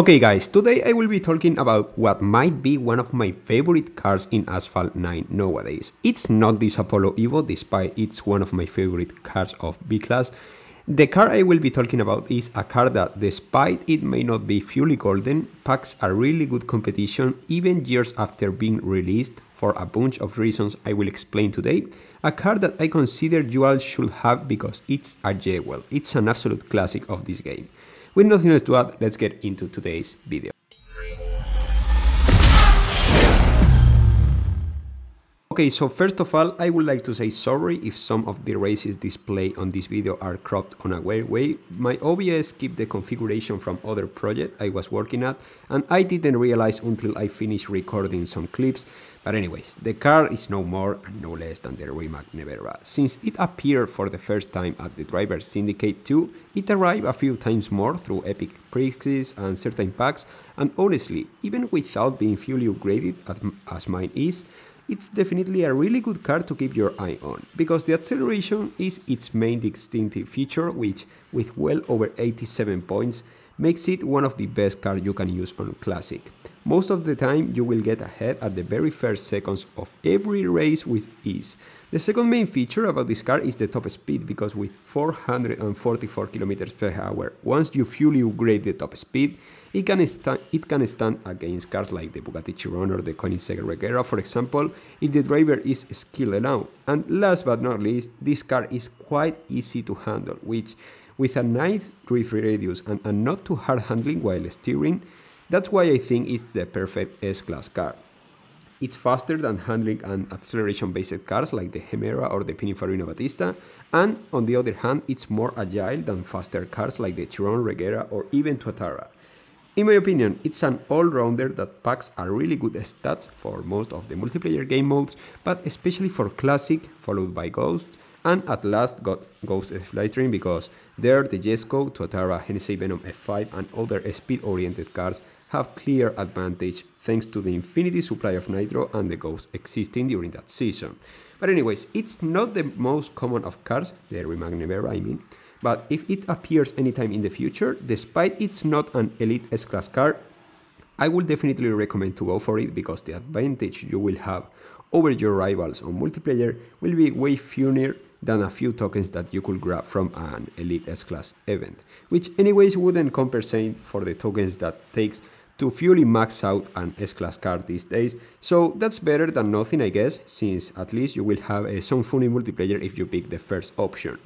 Okay guys, today I will be talking about what might be one of my favorite cars in Asphalt 9 nowadays. It's not this Apollo Evo, despite it's one of my favorite cars of B-Class. The car I will be talking about is a car that, despite it may not be fully golden, packs a really good competition even years after being released for a bunch of reasons I will explain today. A car that I consider you all should have because it's a jewel. It's an absolute classic of this game. With nothing else to add, let's get into today's video. Okay, so first of all, I would like to say sorry if some of the races displayed on this video are cropped on a weird way. My OBS kept the configuration from other project I was working at, and I didn't realize until I finished recording some clips. But anyways, the car is no more and no less than the Rimac Nevera. Since it appeared for the first time at the Driver Syndicate 2, it arrived a few times more through epic prizes and certain packs, and honestly, even without being fully upgraded as mine is, it's definitely a really good car to keep your eye on, because the acceleration is its main distinctive feature, which, with well over 87 points, makes it one of the best cars you can use on Classic. Most of the time you will get ahead at the very first seconds of every race with ease. The second main feature about this car is the top speed, because with 444 km per hour, once you fully upgrade the top speed, it can stand against cars like the Bugatti Chiron or the Koenigsegg Regera, for example, if the driver is skilled enough. And last but not least, this car is quite easy to handle, which, with a nice drift radius and a not too hard handling while steering, that's why I think it's the perfect S-Class car. It's faster than handling and acceleration-based cars like the Hemera or the Pininfarina Battista, and on the other hand, it's more agile than faster cars like the Chiron, Regera, or even Tuatara. In my opinion, it's an all-rounder that packs a really good stats for most of the multiplayer game modes, but especially for Classic, followed by Ghost, and at last got Ghost Flytrain, because there the Jesco, Tuatara, Hennessy Venom F5 and other speed-oriented cars have clear advantage thanks to the infinity supply of nitro and the Ghost existing during that season. But anyways, it's not the most common of cars, the Rimac Nevera I mean, but if it appears anytime in the future, despite it's not an elite S-Class car, I would definitely recommend to go for it, because the advantage you will have over your rivals on multiplayer will be way fewer than a few tokens that you could grab from an elite S-Class event, which anyways wouldn't compensate for the tokens that takes to fully max out an S-Class car these days, so that's better than nothing I guess, since at least you will have some fun in multiplayer if you pick the first option.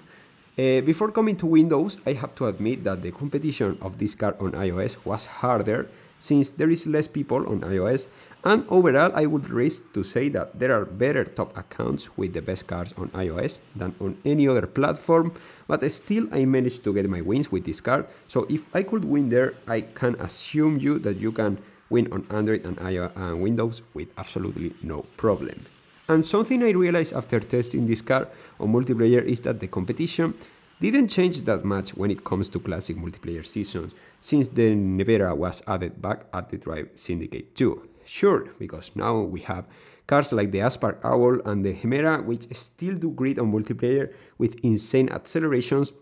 Before coming to Windows, I have to admit that the competition of this car on iOS was harder, since there is less people on iOS, and overall I would risk to say that there are better top accounts with the best cars on iOS than on any other platform, but still I managed to get my wins with this car, so if I could win there, I can assume you that you can win on Android and iOS and Windows with absolutely no problem. And something I realized after testing this car on multiplayer is that the competition didn't change that much when it comes to Classic multiplayer seasons, since the Nevera was added back at the Drive Syndicate 2. Sure, because now we have cars like the Asphalt Owl and the Hemera, which still do great on multiplayer with insane accelerations,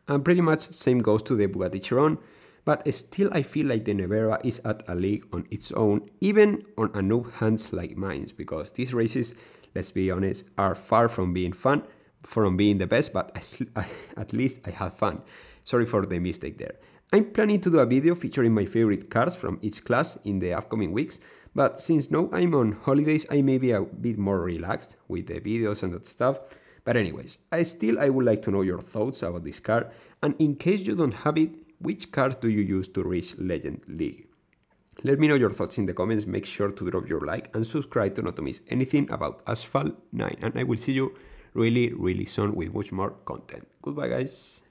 and pretty much same goes to the Bugatti Chiron, but still I feel like the Nevera is at a league on its own, even on a noob hands like mine, because these races, let's be honest, are far from being fun, from being the best, but at least I had fun. Sorry for the mistake there. I'm planning to do a video featuring my favorite cars from each class in the upcoming weeks, but since now I'm on holidays, I may be a bit more relaxed with the videos and that stuff. But anyways, I would like to know your thoughts about this car, and in case you don't have it, which cars do you use to reach Legend League? Let me know your thoughts in the comments, make sure to drop your like and subscribe to not to miss anything about Asphalt 9, and I will see you really soon with much more content. Goodbye guys!